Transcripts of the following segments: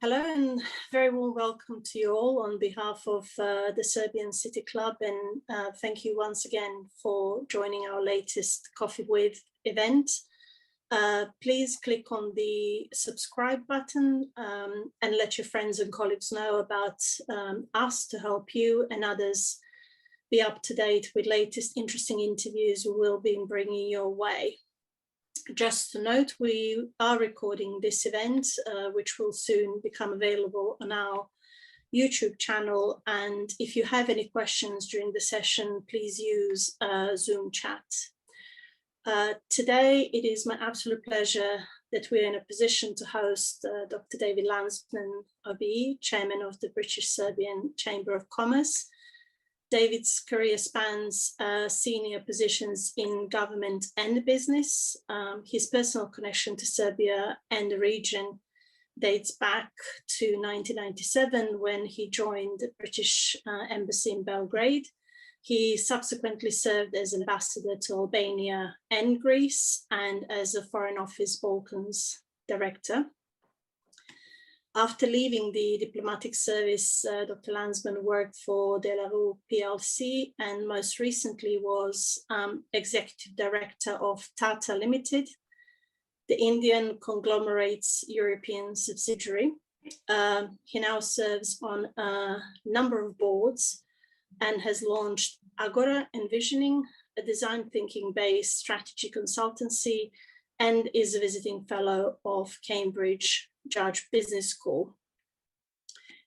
Hello and very warm welcome to you all on behalf of the Serbian City Club, and thank you once again for joining our latest Coffee With event. Please click on the subscribe button and let your friends and colleagues know about us to help you and others be up to date with latest interesting interviews we will be bringing your way. Just to note, we are recording this event, which will soon become available on our YouTube channel. And if you have any questions during the session, please use Zoom chat. Today, it is my absolute pleasure that we're in a position to host Dr. David Landsman OBE, Chairman of the British Serbian Chamber of Commerce. David's career spans senior positions in government and business. His personal connection to Serbia and the region dates back to 1997 when he joined the British Embassy in Belgrade. He subsequently served as ambassador to Albania and Greece and as a Foreign Office Balkans director. After leaving the diplomatic service, Dr. Landsman worked for De La Rue PLC and most recently was executive director of Tata Limited, the Indian conglomerate's European subsidiary. He now serves on a number of boards and has launched Agora Envisioning, a design thinking based strategy consultancy, and is a visiting fellow of Cambridge Judge Business School.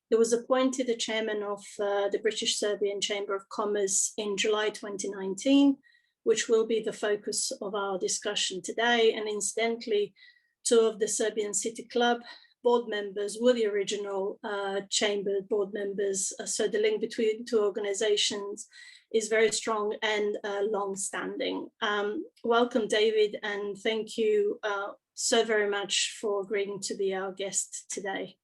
He was appointed the chairman of the British Serbian Chamber of Commerce in July 2019, which will be the focus of our discussion today. And incidentally, two of the Serbian City Club board members were the original chamber board members. So the link between two organizations is very strong and long-standing. Welcome, David, and thank you so very much for agreeing to be our guest today.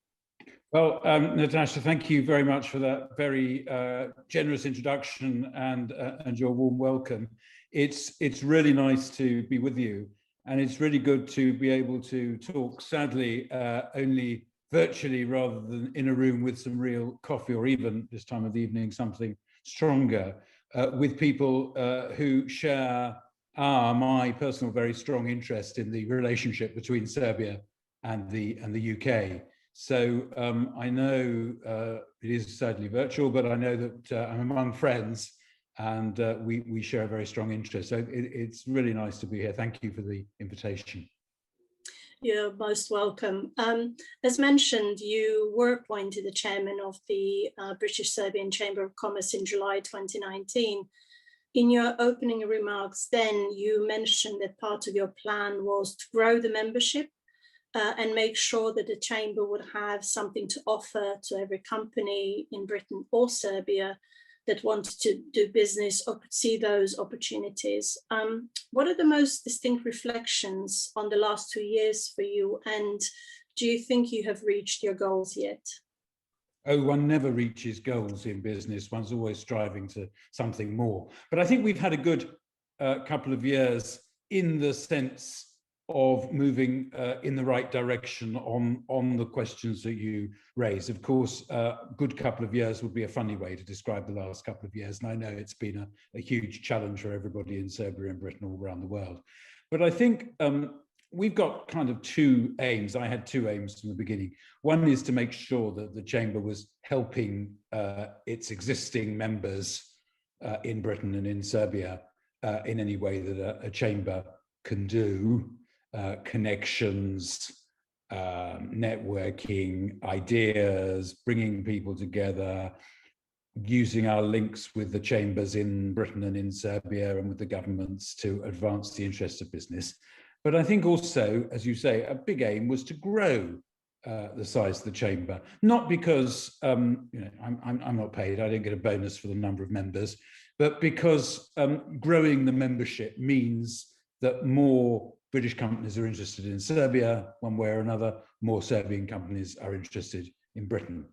Well, Natasha, thank you very much for that very generous introduction and your warm welcome. It's really nice to be with you, and it's really good to be able to talk, sadly, only virtually rather than in a room with some real coffee, or even this time of the evening, something stronger, with people who share my personal very strong interest in the relationship between Serbia and the UK. So I know it is sadly virtual, but I know that I'm among friends, and we share a very strong interest. So it's really nice to be here. Thank you for the invitation. You're most welcome. As mentioned, you were appointed the chairman of the British Serbian Chamber of Commerce in July 2019. In your opening remarks then, you mentioned that part of your plan was to grow the membership and make sure that the chamber would have something to offer to every company in Britain or Serbia that wanted to do business or could see those opportunities. What are the most distinct reflections on the last 2 years for you, and do you think you have reached your goals yet? Oh, one never reaches goals in business. One's always striving to something more. But I think we've had a good couple of years in the sense of moving in the right direction on the questions that you raise. Of course, a good couple of years would be a funny way to describe the last couple of years. And I know it's been a huge challenge for everybody in Serbia and Britain, all around the world. But I think we've got kind of two aims. I had two aims from the beginning. One is to make sure that the chamber was helping its existing members in Britain and in Serbia in any way that a chamber can do. Connections, networking, ideas, bringing people together, using our links with the chambers in Britain and in Serbia and with the governments to advance the interests of business. But I think also, as you say, a big aim was to grow the size of the chamber, not because you know, I'm not paid, I don't get a bonus for the number of members, but because growing the membership means that more British companies are interested in Serbia one way or another, more Serbian companies are interested in Britain.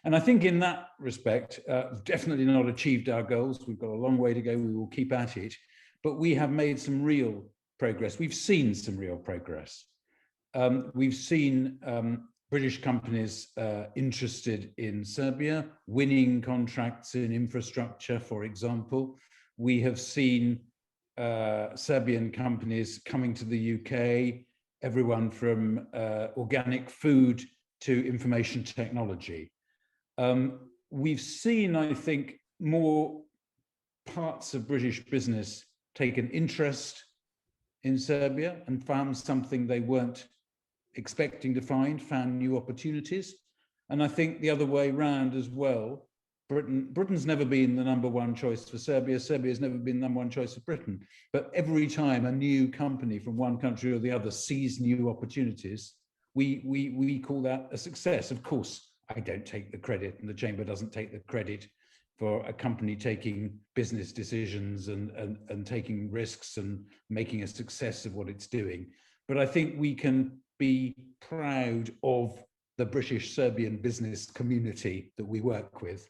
And I think in that respect, definitely not achieved our goals. We've got a long way to go. We will keep at it, but we have made some real progress. We've seen some real progress. We've seen British companies interested in Serbia, winning contracts in infrastructure, for example. We have seen Serbian companies coming to the UK, everyone from organic food to information technology. We've seen, I think, more parts of British business take an interest in Serbia and found something they weren't expecting to find, found new opportunities. And I think the other way around as well, Britain's never been the number one choice for Serbia. Serbia's never been the number one choice for Britain. But every time a new company from one country or the other sees new opportunities, we call that a success. Of course, I don't take the credit, and the Chamber doesn't take the credit for a company taking business decisions and taking risks and making a success of what it's doing. But I think we can be proud of the British Serbian business community that we work with.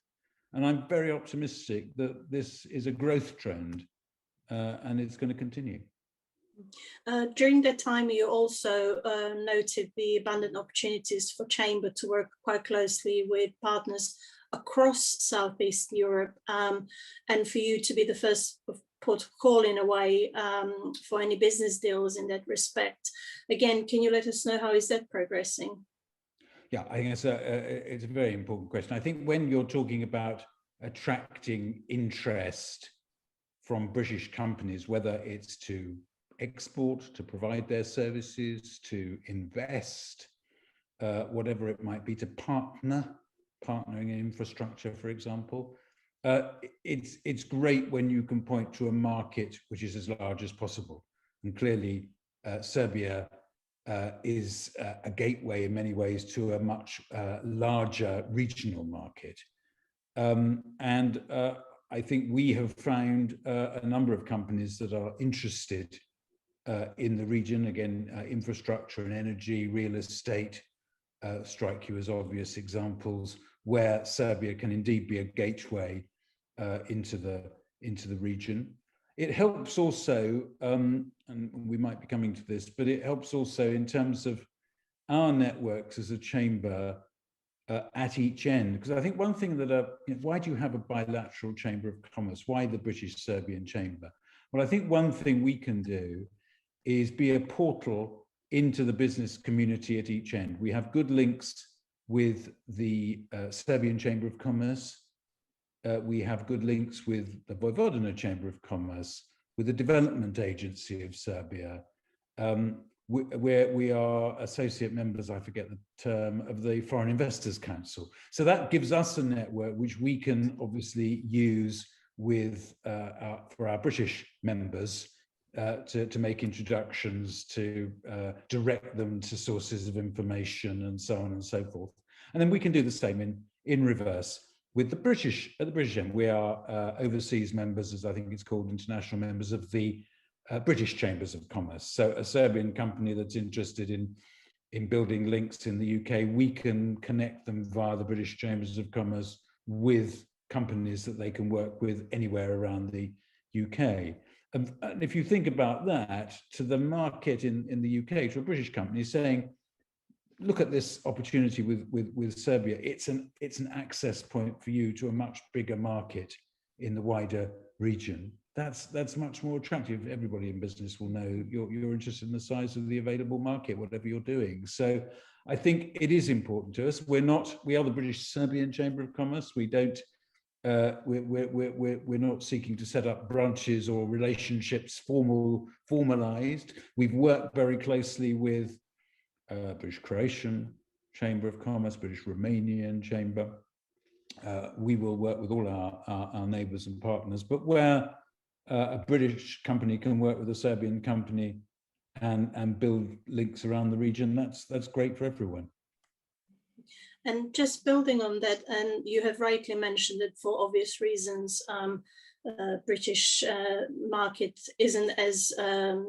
And I'm very optimistic that this is a growth trend and it's going to continue. During that time, you also noted the abundant opportunities for Chamber to work quite closely with partners across Southeast Europe, and for you to be the first port of call in a way for any business deals in that respect. Again, can you let us know how is that progressing? Yeah, I think it's a very important question. I think when you're talking about attracting interest from British companies, whether it's to export, to provide their services, to invest, whatever it might be, to partnering in infrastructure, for example, it's great when you can point to a market which is as large as possible. And clearly, Serbia is a gateway in many ways to a much larger regional market. And I think we have found a number of companies that are interested in the region. Again, infrastructure and energy, real estate strike you as obvious examples where Serbia can indeed be a gateway into the region. It helps also, and we might be coming to this, but it helps also in terms of our networks as a chamber at each end. Because I think one thing that, why do you have a bilateral chamber of commerce? Why the British Serbian Chamber? Well, I think one thing we can do is be a portal into the business community at each end. We have good links with the Serbian Chamber of Commerce. We have good links with the Vojvodina Chamber of Commerce, with the Development Agency of Serbia, where we are associate members, I forget the term, of the Foreign Investors Council. So that gives us a network which we can obviously use with for our British members to make introductions, to direct them to sources of information and so on and so forth. And then we can do the same in reverse. With the British, at the British end, we are overseas members, as I think it's called, international members of the British Chambers of Commerce. So a Serbian company that's interested in building links in the UK, we can connect them via the British Chambers of Commerce with companies that they can work with anywhere around the UK. And if you think about that, to the market in the UK, to a British company saying, look at this opportunity with Serbia. It's an access point for you to a much bigger market in the wider region. That's much more attractive. Everybody in business will know you're interested in the size of the available market, whatever you're doing. So I think it is important to us. We are the British Serbian Chamber of Commerce. We don't. We're not seeking to set up branches or relationships formalized. We've worked very closely with British Croatian Chamber of Commerce, British Romanian Chamber. We will work with all our neighbours and partners, but where a British company can work with a Serbian company and build links around the region, that's great for everyone. And just building on that, and you have rightly mentioned it for obvious reasons, British market isn't as of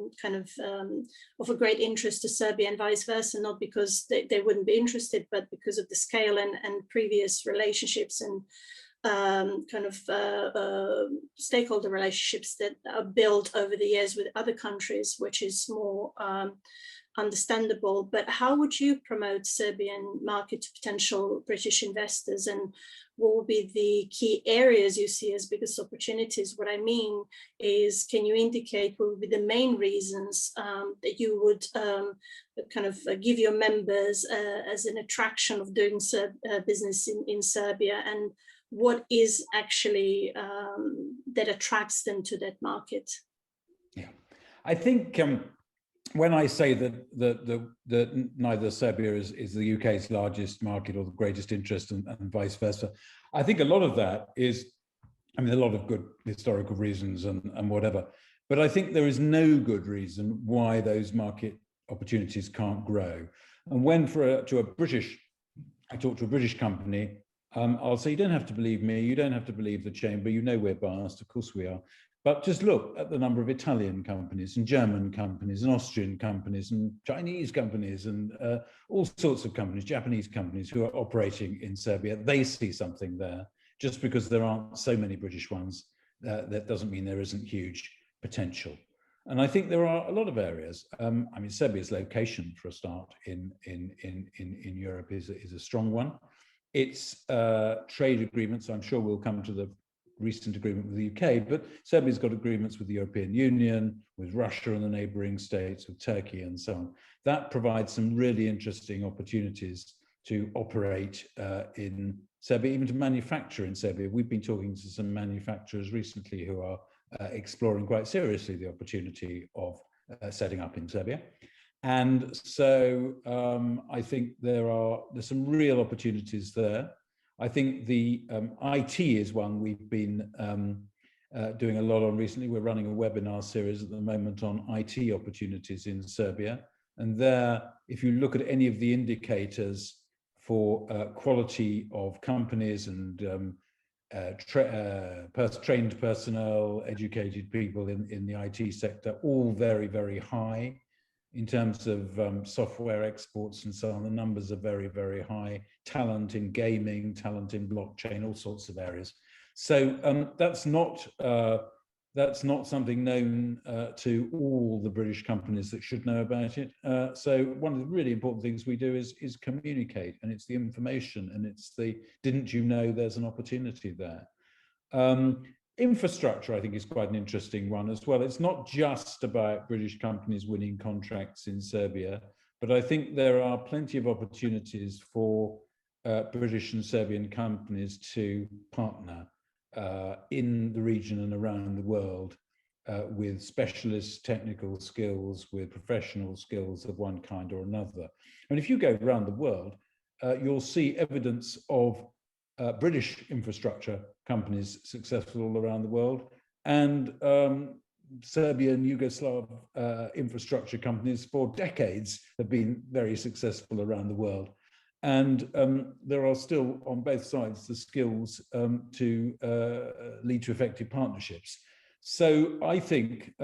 a great interest to Serbia and vice versa, not because they wouldn't be interested, but because of the scale and previous relationships and kind of stakeholder relationships that are built over the years with other countries, which is more understandable. But how would you promote Serbian market to potential British investors, and what will be the key areas you see as biggest opportunities? What I mean is, can you indicate what would be the main reasons that you would kind of give your members as an attraction of doing business in Serbia, and what is actually that attracts them to that market? Yeah, I think when I say that neither Serbia is the UK's largest market or the greatest interest, and vice versa, I think a lot of that is, I mean, a lot of good historical reasons and whatever, but I think there is no good reason why those market opportunities can't grow. And when I talk to a British company, I'll say, you don't have to believe me, you don't have to believe the Chamber, you know we're biased, of course we are. But just look at the number of Italian companies and German companies and Austrian companies and Chinese companies and all sorts of companies, Japanese companies who are operating in Serbia. They see something there. Just because there aren't so many British ones, that doesn't mean there isn't huge potential. And I think there are a lot of areas. I mean, Serbia's location, for a start, in Europe is a strong one. Its trade agreements, I'm sure we'll come to the recent agreement with the UK, but Serbia's got agreements with the European Union, with Russia and the neighboring states, with Turkey and so on. That provides some really interesting opportunities to operate in Serbia, even to manufacture in Serbia. We've been talking to some manufacturers recently who are exploring quite seriously the opportunity of setting up in Serbia. And so I think there's some real opportunities there. I think the IT is one we've been doing a lot on recently. We're running a webinar series at the moment on IT opportunities in Serbia. And there, if you look at any of the indicators for quality of companies and trained personnel, educated people in the IT sector, all very, very high. In terms of software exports and so on, the numbers are very, very high. Talent in gaming, talent in blockchain, all sorts of areas. So that's not something known to all the British companies that should know about it. So one of the really important things we do is communicate, and it's the information, and it's the, didn't you know there's an opportunity there? Infrastructure, I think, is quite an interesting one as well. It's not just about British companies winning contracts in Serbia, but I think there are plenty of opportunities for British and Serbian companies to partner in the region and around the world with specialist technical skills, with professional skills of one kind or another. And if you go around the world, you'll see evidence of British infrastructure companies successful all around the world, and Serbian Yugoslav infrastructure companies for decades have been very successful around the world. And there are still on both sides the skills to lead to effective partnerships. So I think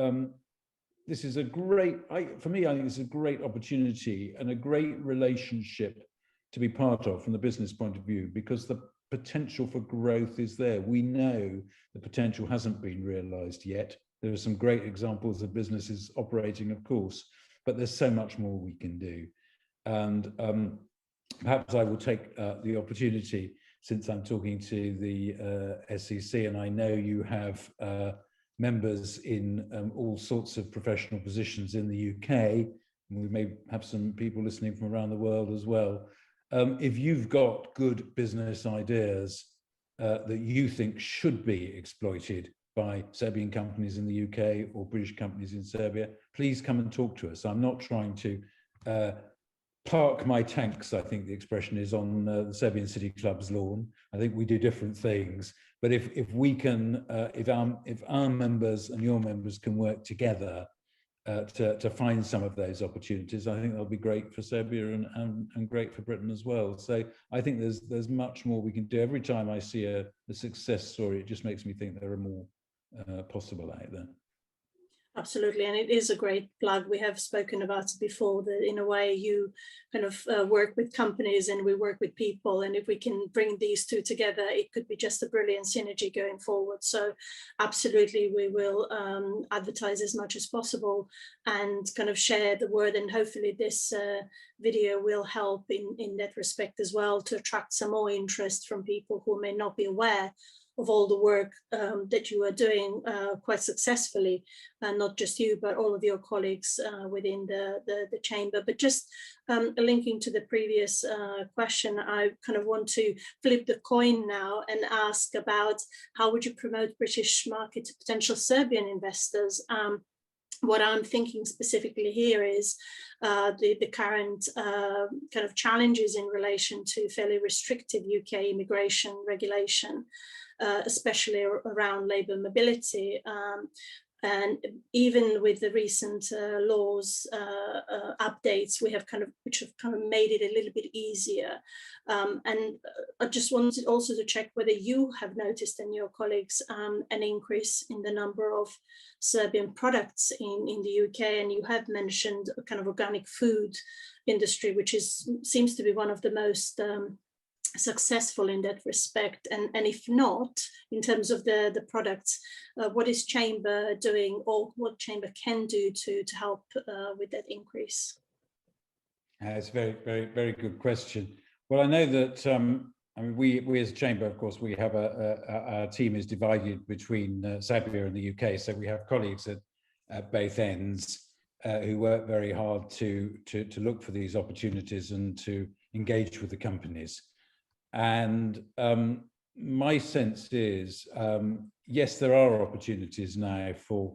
this is a great, for me, I think it's a great opportunity and a great relationship to be part of from the business point of view, because the potential for growth is there. We know the potential hasn't been realized yet. There are some great examples of businesses operating, of course, but there's so much more we can do. And perhaps I will take the opportunity, since I'm talking to the SEC, and I know you have members in all sorts of professional positions in the UK, and we may have some people listening from around the world as well. If you've got good business ideas that you think should be exploited by Serbian companies in the UK or British companies in Serbia, please come and talk to us. I'm not trying to park my tanks, I think the expression is, on the Serbian City Club's lawn. I think we do different things. But if we can, if our members and your members can work together to find some of those opportunities, I think that'll be great for Serbia and great for Britain as well. So I think there's much more we can do. Every time I see a success story, it just makes me think there are more possible out there. Absolutely, and it is a great plug. We have spoken about it before, that in a way you kind of work with companies and we work with people, and if we can bring these two together, it could be just a brilliant synergy going forward. So absolutely, we will advertise as much as possible and kind of share the word, and hopefully this video will help in that respect as well, to attract some more interest from people who may not be aware of all the work that you are doing quite successfully, and not just you, but all of your colleagues within the chamber. But just linking to the previous question, I kind of want to flip the coin now and ask about how would you promote British market to potential Serbian investors? What I'm thinking specifically here is the current kind of challenges in relation to fairly restrictive UK immigration regulation, especially around labour mobility. And even with the recent laws updates, we have which have kind of made it a little bit easier. And I just wanted also to check whether you have noticed, and your colleagues, an increase in the number of Serbian products in the UK. And you have mentioned a kind of organic food industry, which seems to be one of the most successful in that respect, and if not, in terms of the products, what is Chamber doing, or what Chamber can do to help with that increase? It's a very, very, very good question. Well, I know that I mean, we as a Chamber, of course, we have our team is divided between Serbia and the UK, so we have colleagues at both ends who work very hard to look for these opportunities and to engage with the companies. And my sense is, yes, there are opportunities now for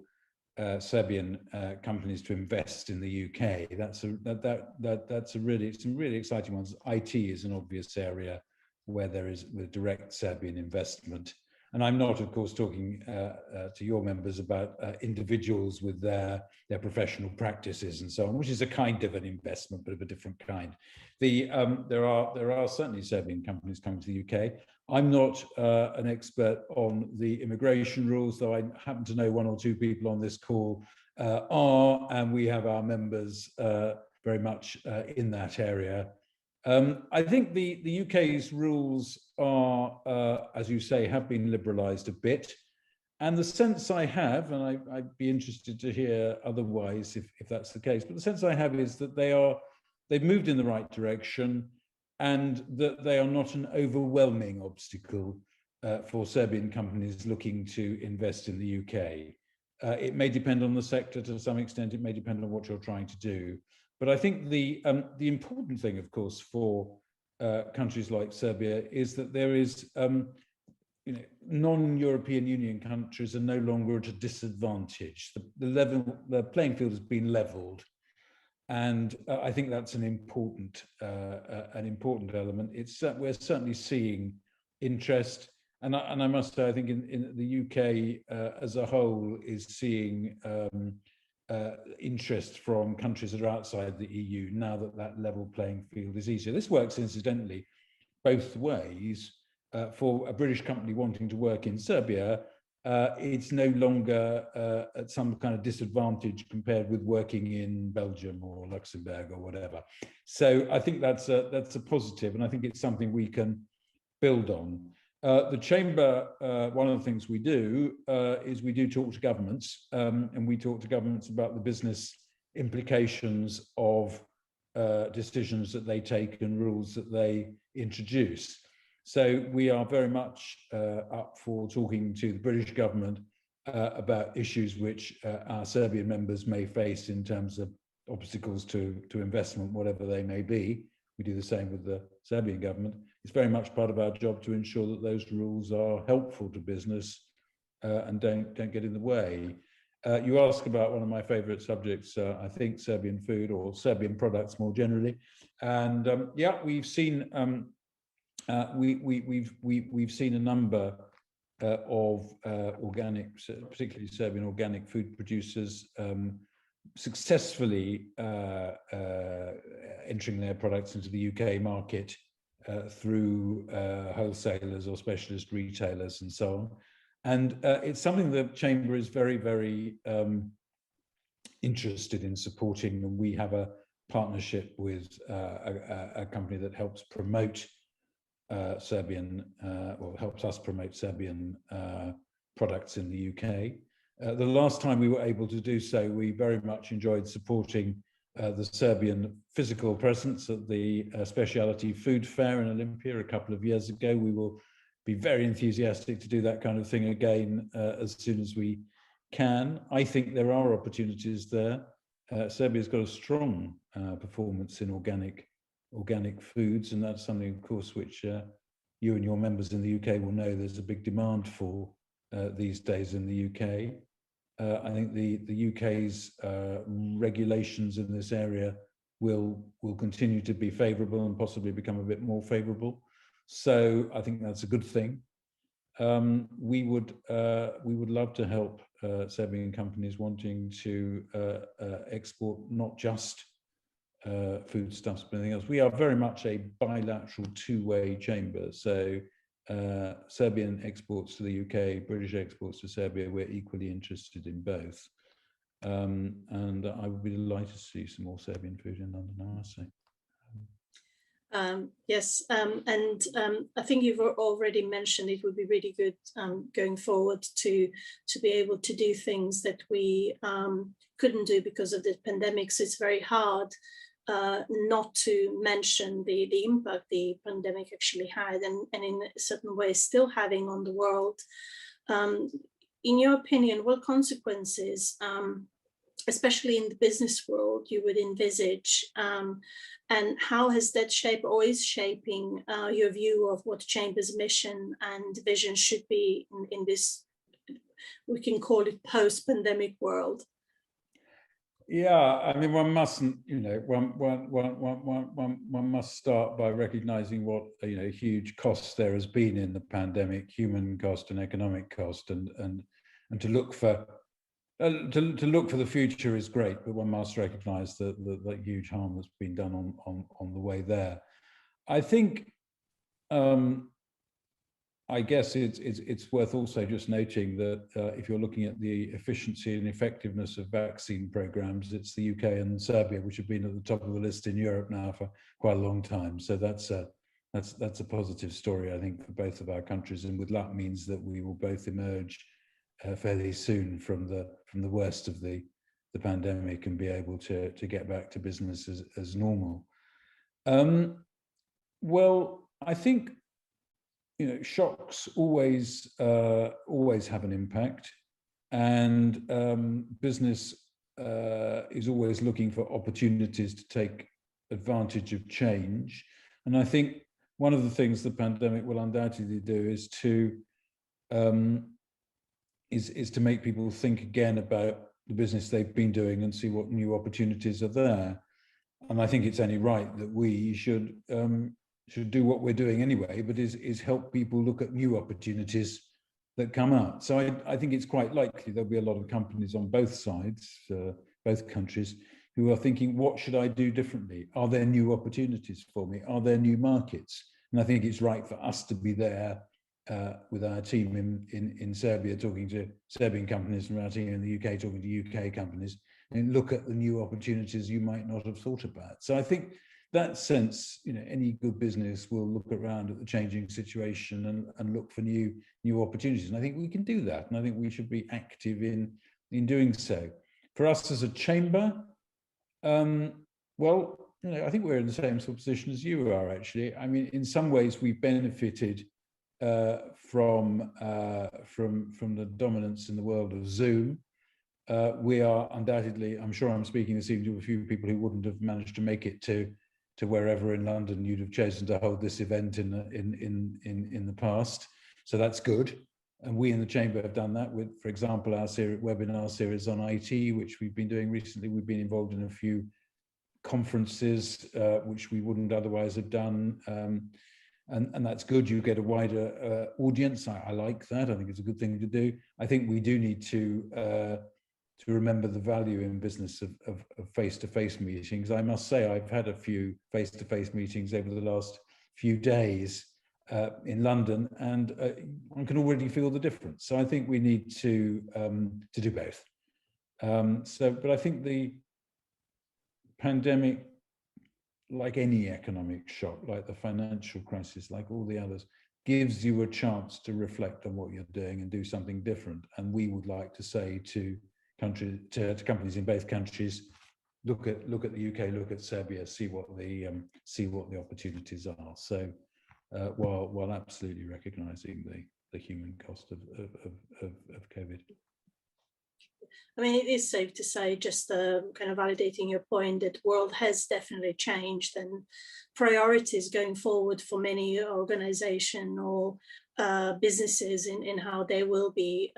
Serbian companies to invest in the UK. That's some really exciting ones. IT is an obvious area where there is direct Serbian investment. And I'm not, of course, talking to your members about individuals with their professional practices and so on, which is a kind of an investment, but of a different kind. There are certainly Serbian companies coming to the UK. I'm not an expert on the immigration rules, though I happen to know one or two people on this call are, and we have our members very much in that area. I think the UK's rules are, as you say, have been liberalised a bit. And the sense I have, and I'd be interested to hear otherwise if that's the case, but the sense I have is that they've moved in the right direction, and that they are not an overwhelming obstacle for Serbian companies looking to invest in the UK. It may depend on the sector to some extent, it may depend on what you're trying to do. But I think the important thing, of course, for countries like Serbia is that there is, non-European Union countries are no longer at a disadvantage. The playing field has been leveled, and I think that's an important element. We're certainly seeing interest, and I must say, I think in the UK as a whole is seeing interest from countries that are outside the EU now that level playing field is easier. This works, incidentally, both ways. For a British company wanting to work in Serbia, it's no longer at some kind of disadvantage compared with working in Belgium or Luxembourg or whatever. So I think that's a positive, and I think it's something we can build on. The Chamber, one of the things we do is we do talk to governments, and we talk to governments about the business implications of decisions that they take and rules that they introduce. So we are very much up for talking to the British government about issues which our Serbian members may face in terms of obstacles to investment, whatever they may be. We do the same with the Serbian government. It's very much part of our job to ensure that those rules are helpful to business and don't get in the way. You ask about one of my favorite subjects, I think Serbian food or Serbian products more generally. And yeah, we've seen we've seen a number of organic, particularly Serbian organic food producers successfully entering their products into the UK market through wholesalers or specialist retailers and so on. And it's something the Chamber is very, very interested in supporting, and we have a partnership with a company that helps promote Serbian, or helps us promote Serbian products in the UK. The last time we were able to do so, we very much enjoyed supporting the Serbian physical presence at the Specialty Food Fair in Olympia a couple of years ago. We will be very enthusiastic to do that kind of thing again as soon as we can. I think there are opportunities there. Serbia's got a strong performance in organic foods, and that's something, of course, which you and your members in the UK will know there's a big demand for these days in the UK. I think the UK's regulations in this area will continue to be favourable and possibly become a bit more favourable. So I think that's a good thing. We would love to help Serbian companies wanting to export not just foodstuffs but anything else. We are very much a bilateral two-way chamber. So Serbian exports to the UK, British exports to Serbia, we're equally interested in both. And I would be delighted to see some more Serbian food in London, I must say. Yes, and I think you've already mentioned it would be really good going forward to be able to do things that we couldn't do because of the pandemic. So it's very hard not to mention the impact the pandemic actually had, and in a certain way still having on the world. In your opinion, what consequences, especially in the business world, you would envisage, and how has that shaped or is shaping your view of what Chamber's mission and vision should be in this, we can call it post-pandemic world? Yeah, I mean, one mustn't, one must start by recognizing what huge costs there has been in the pandemic, human cost and economic cost, and to look for the future is great, but one must recognize that huge harm that's been done on the way there. I think, I guess it's worth also just noting that if you're looking at the efficiency and effectiveness of vaccine programs, it's the UK and Serbia which have been at the top of the list in Europe now for quite a long time. So that's a positive story, I think, for both of our countries, and with luck means that we will both emerge fairly soon from the worst of the pandemic and be able to get back to business as normal. Well, I think shocks always have an impact, and business is always looking for opportunities to take advantage of change. And I think one of the things the pandemic will undoubtedly do is to make people think again about the business they've been doing and see what new opportunities are there. And I think it's only right that we should do what we're doing anyway, but is help people look at new opportunities that come up. So I think it's quite likely there'll be a lot of companies on both sides, both countries, who are thinking, what should I do differently? Are there new opportunities for me? Are there new markets? And I think it's right for us to be there with our team in Serbia, talking to Serbian companies, and our team in the UK talking to UK companies, and look at the new opportunities you might not have thought about. So I think that sense, any good business will look around at the changing situation and look for new opportunities. And I think we can do that. And I think we should be active in doing so. For us as a chamber, well, I think we're in the same sort of position as you are, actually. I mean, in some ways we've benefited from the dominance in the world of Zoom. We are undoubtedly, I'm sure I'm speaking this evening to a few people who wouldn't have managed to make it to wherever in London you'd have chosen to hold this event in the past. So that's good. And we in the Chamber have done that with, for example, our webinar series on IT, which we've been doing recently. We've been involved in a few conferences which we wouldn't otherwise have done. And that's good. You get a wider audience. I like that. I think it's a good thing to do. I think we do need to remember the value in business of face-to-face meetings. I must say, I've had a few face-to-face meetings over the last few days in London, and one can already feel the difference. So I think we need to do both. But I think the pandemic, like any economic shock, like the financial crisis, like all the others, gives you a chance to reflect on what you're doing and do something different. And we would like to say to companies in both countries, look at the UK, look at Serbia, see what the opportunities are. So while absolutely recognizing the human cost of COVID. I mean, it is safe to say, just kind of validating your point, that the world has definitely changed, and priorities going forward for many organizations or businesses in how they will be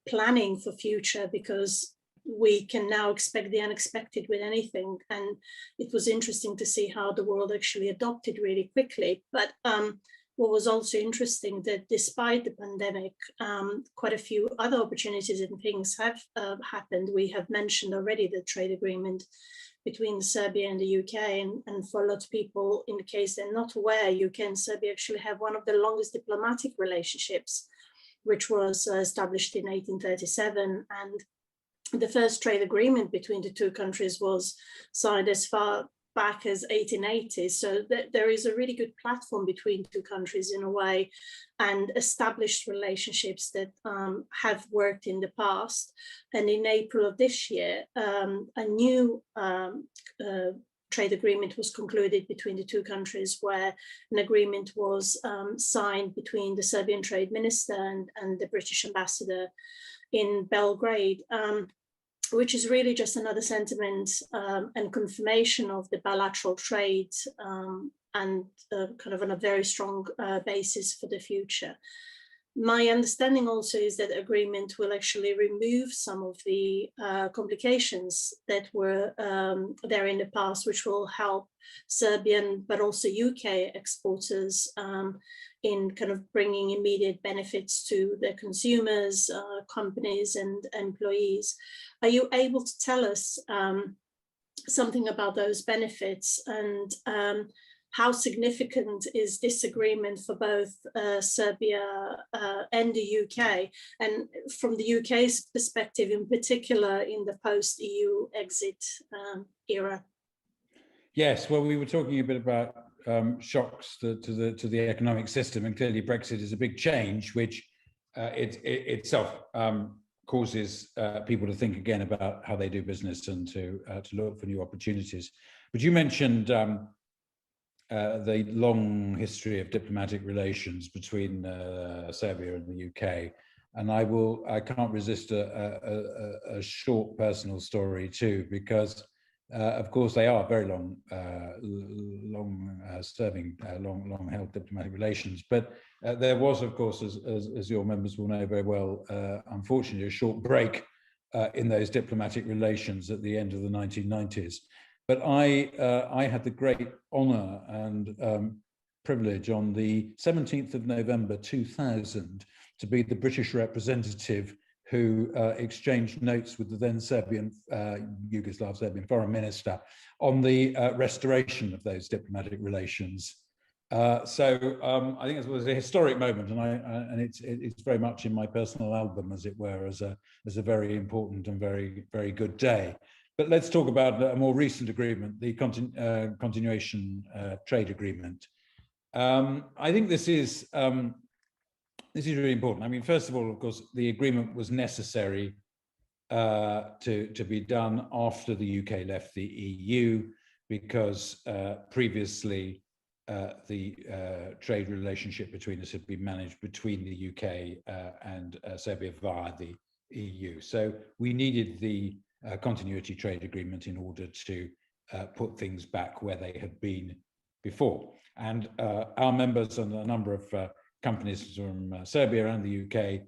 planning for future, because we can now expect the unexpected with anything. And it was interesting to see how the world actually adopted really quickly. But what was also interesting, that despite the pandemic, quite a few other opportunities and things have happened. We have mentioned already the trade agreement between Serbia and the UK, and for a lot of people, in case they're not aware, UK and Serbia actually have one of the longest diplomatic relationships, which was established in 1837, and the first trade agreement between the two countries was signed as far back as 1880. So there is a really good platform between two countries in a way, and established relationships that have worked in the past. And in April of this year, a new trade agreement was concluded between the two countries, where an agreement was signed between the Serbian trade minister and the British ambassador in Belgrade. Which is really just another sentiment and confirmation of the bilateral trade, and kind of on a very strong basis for the future. My understanding also is that agreement will actually remove some of the complications that were there in the past, which will help Serbian but also UK exporters in kind of bringing immediate benefits to their consumers, companies and employees. Are you able to tell us something about those benefits, and how significant is this agreement for both Serbia and the UK? And from the UK's perspective in particular, in the post-EU exit era? Yes, well, we were talking a bit about shocks to the economic system, and clearly Brexit is a big change, which itself causes people to think again about how they do business and to look for new opportunities. But you mentioned the long history of diplomatic relations between Serbia and the UK, and I can't resist a short personal story too, because of course they are very long held diplomatic relations. But there was, of course, as your members will know very well, unfortunately, a short break in those diplomatic relations at the end of the 1990s. But I had the great honor and privilege on the 17th of November 2000 to be the British representative who exchanged notes with the then Yugoslav Serbian foreign minister on the restoration of those diplomatic relations. So I think it was a historic moment, and it's very much in my personal album, as it were, as a very important and very good day. But let's talk about a more recent agreement, the continuation trade agreement. I think this is really important. I mean, first of all, of course, the agreement was necessary to be done after the UK left the EU, because previously the trade relationship between us had been managed between the UK and Serbia via the EU. So we needed the continuity trade agreement in order to put things back where they had been before. And our members and a number of companies from Serbia and the UK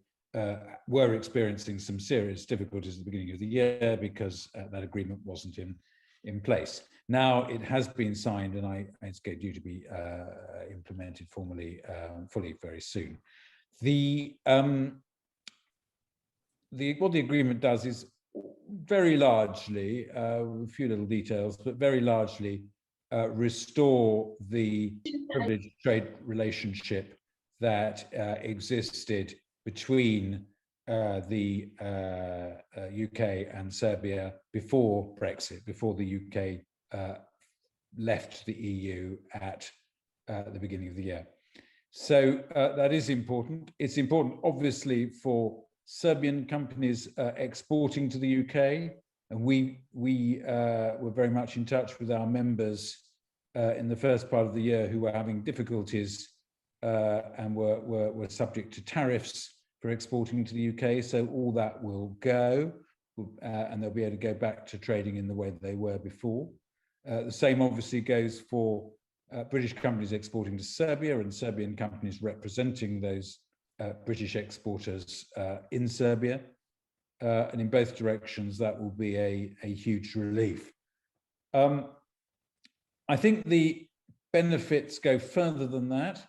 were experiencing some serious difficulties at the beginning of the year because that agreement wasn't in place. Now it has been signed, and it's due to be implemented fully very soon. What the agreement does is very largely, a few little details, but very largely restore the privileged trade relationship that existed between the UK and Serbia before Brexit, before the UK left the EU at the beginning of the year. So that is important. It's important, obviously, for Serbian companies exporting to the UK, and we were very much in touch with our members in the first part of the year who were having difficulties and were subject to tariffs for exporting to the UK. So all that will go, and they'll be able to go back to trading in the way that they were before. The same obviously goes for British companies exporting to Serbia and Serbian companies representing those British exporters in Serbia. And in both directions, that will be a huge relief. I think the benefits go further than that.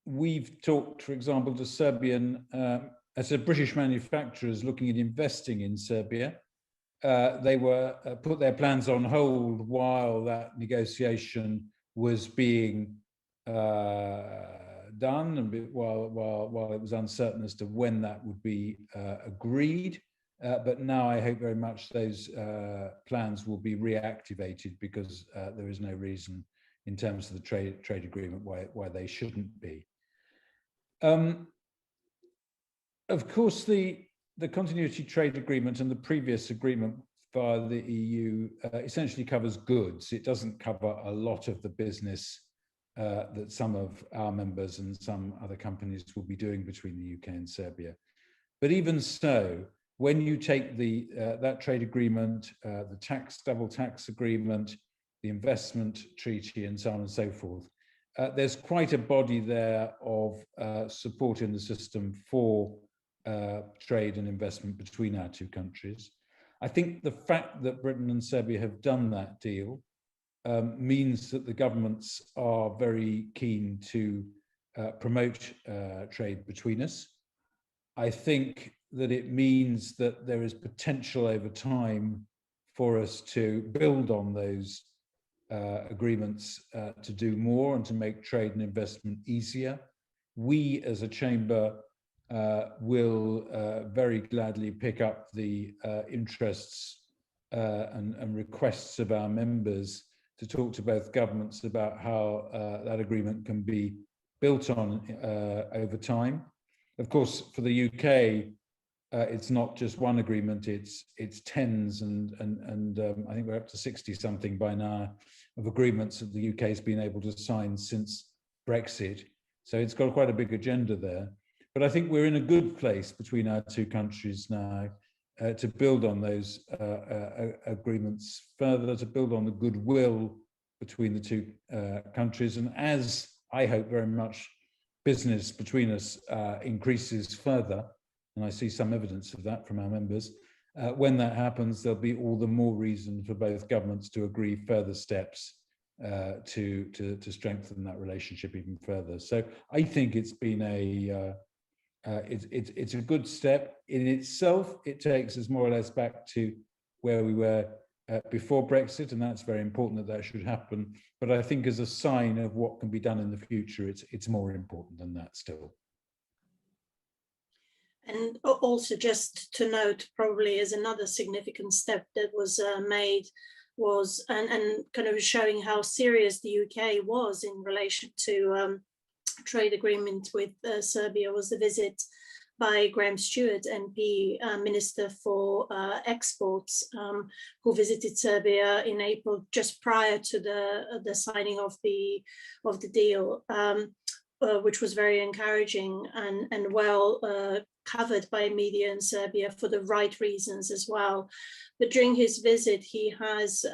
We've talked, for example, to Serbian, as a British manufacturers looking at investing in Serbia. They were put their plans on hold while that negotiation was being done, and while it was uncertain as to when that would be agreed. But now I hope very much those plans will be reactivated, because there is no reason in terms of the trade agreement why they shouldn't be. Of course, the continuity trade agreement and the previous agreement via the EU essentially covers goods. It doesn't cover a lot of the business that some of our members and some other companies will be doing between the UK and Serbia. But even so, when you take that trade agreement, the double tax agreement, the investment treaty, and so on and so forth, there's quite a body there of support in the system for trade and investment between our two countries. I think the fact that Britain and Serbia have done that deal means that the governments are very keen to promote trade between us. I think that it means that there is potential over time for us to build on those agreements to do more and to make trade and investment easier. We as a chamber will very gladly pick up the interests and requests of our members to talk to both governments about how that agreement can be built on over time. Of course, for the UK, it's not just one agreement, it's tens, and I think we're up to 60 something by now of agreements that the UK has been able to sign since Brexit. So it's got quite a big agenda there. But I think we're in a good place between our two countries now to build on those agreements further, to build on the goodwill between the two countries. And as I hope very much business between us increases further, and I see some evidence of that from our members, when that happens, there'll be all the more reason for both governments to agree further steps to strengthen that relationship even further. So I think it's been it's a good step in itself. It takes us more or less back to where we were before Brexit, and that's very important that should happen. But I think as a sign of what can be done in the future, it's more important than that still. And also just to note, probably as another significant step that was made was, and kind of showing how serious the UK was in relation to trade agreement with Serbia, was the visit by Graham Stewart, MP, Minister for Exports, who visited Serbia in April, just prior to the signing of the deal, which was very encouraging and well covered by media in Serbia for the right reasons as well. But during his visit, he has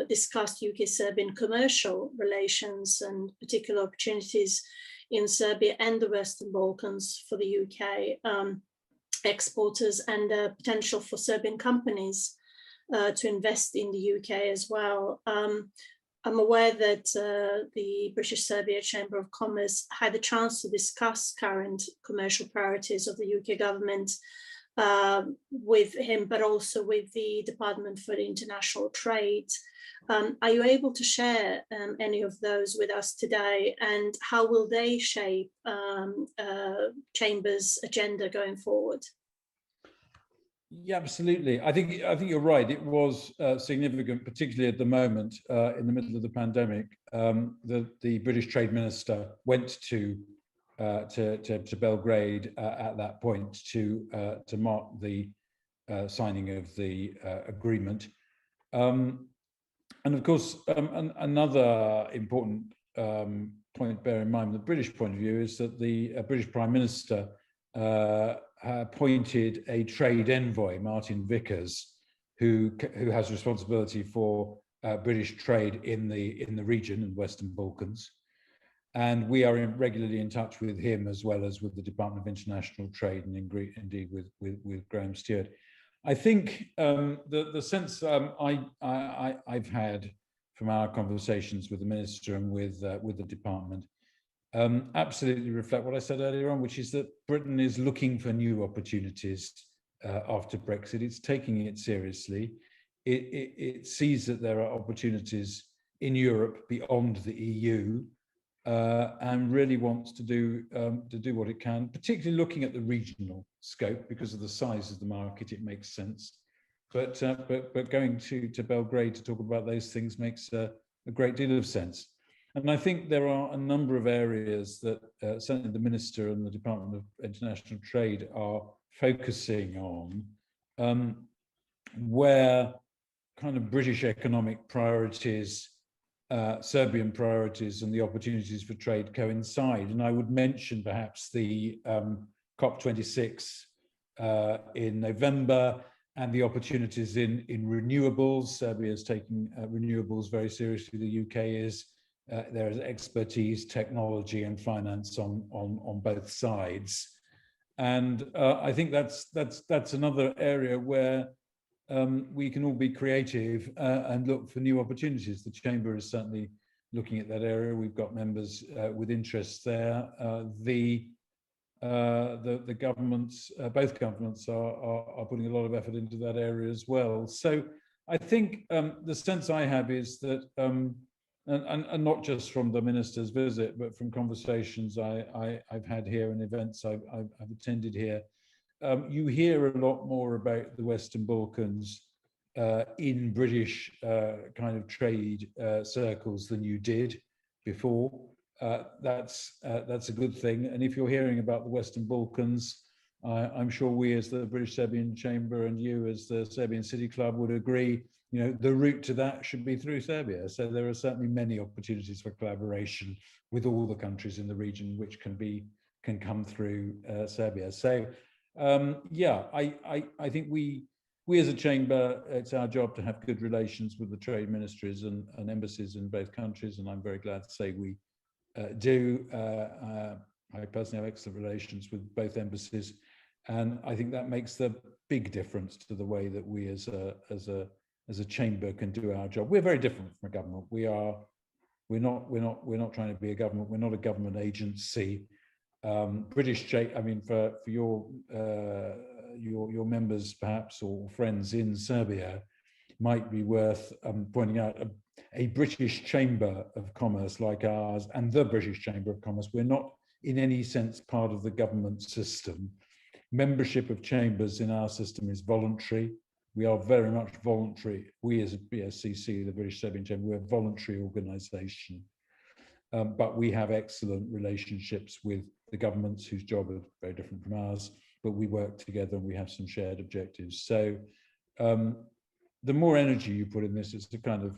discussed UK-Serbian commercial relations and particular opportunities in Serbia and the Western Balkans for the UK exporters, and potential for Serbian companies to invest in the UK as well. I'm aware that the British Serbia Chamber of Commerce had the chance to discuss current commercial priorities of the UK government with him, but also with the Department for International Trade. Are you able to share any of those with us today, and how will they shape Chamber's agenda going forward? Yeah, absolutely. I think you're right. It was significant, particularly at the moment in the middle of the pandemic. The British Trade Minister went to Belgrade at that point to mark the signing of the agreement. And of course, another important point to bear in mind, the British point of view, is that the British Prime Minister appointed a trade envoy, Martin Vickers, who has responsibility for British trade in the region in Western Balkans. And we are regularly in touch with him, as well as with the Department of International Trade, and indeed with Graham Stewart. I think the sense I've had from our conversations with the minister and with the department absolutely reflect what I said earlier on, which is that Britain is looking for new opportunities after Brexit. It's taking it seriously. It sees that there are opportunities in Europe beyond the EU, and really wants to do what it can, particularly looking at the regional scope. Because of the size of the market, it makes sense. But going to Belgrade to talk about those things makes a great deal of sense. And I think there are a number of areas that certainly the Minister and the Department of International Trade are focusing on, where kind of British economic priorities, Serbian priorities, and the opportunities for trade coincide. And I would mention perhaps the COP26 in November, and the opportunities in renewables. Serbia is taking renewables very seriously. The UK is. There is expertise, technology, and finance on both sides, and I think that's another area where we can all be creative and look for new opportunities. The Chamber is certainly looking at that area. We've got members with interests there. The governments, both governments, are putting a lot of effort into that area as well. So I think the sense I have is that. And not just from the minister's visit, but from conversations I've had here and events I've attended here, you hear a lot more about the Western Balkans in British kind of trade circles than you did before. That's a good thing. And if you're hearing about the Western Balkans, I'm sure we as the British Serbian Chamber and you as the Serbian City Club would agree, you know, the route to that should be through Serbia. So there are certainly many opportunities for collaboration with all the countries in the region, which can come through Serbia. So yeah, I think we as a chamber, it's our job to have good relations with the trade ministries and embassies in both countries, and I'm very glad to say we do. I personally have excellent relations with both embassies, and I think that makes the big difference to the way that we as a chamber can do our job. We're very different from a government. We're not trying to be a government. We're not a government agency. I mean, for your members perhaps, or friends in Serbia, might be worth pointing out a British Chamber of Commerce like ours and the British Chamber of Commerce. We're not in any sense part of the government system. Membership of chambers in our system is voluntary. We are very much voluntary. We as a BSCC, the British Serbian Chamber, we're a voluntary organisation. But we have excellent relationships with the governments whose job is very different from ours, but we work together and we have some shared objectives. So the more energy you put in this, it's a kind of,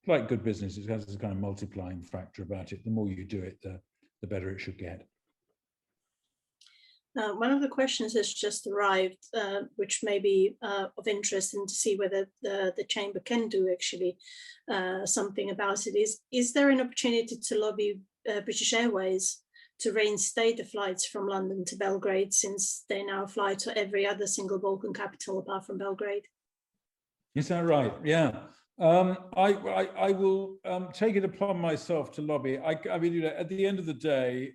like good business, it has a kind of multiplying factor about it. The more you do it, the better it should get. One of the questions has just arrived, which may be of interest, and to see whether the Chamber can do actually something about it, is there an opportunity to lobby British Airways to reinstate the flights from London to Belgrade, since they now fly to every other single Balkan capital apart from Belgrade? Is that right? Yeah. I will take it upon myself to lobby. I mean, you know, at the end of the day,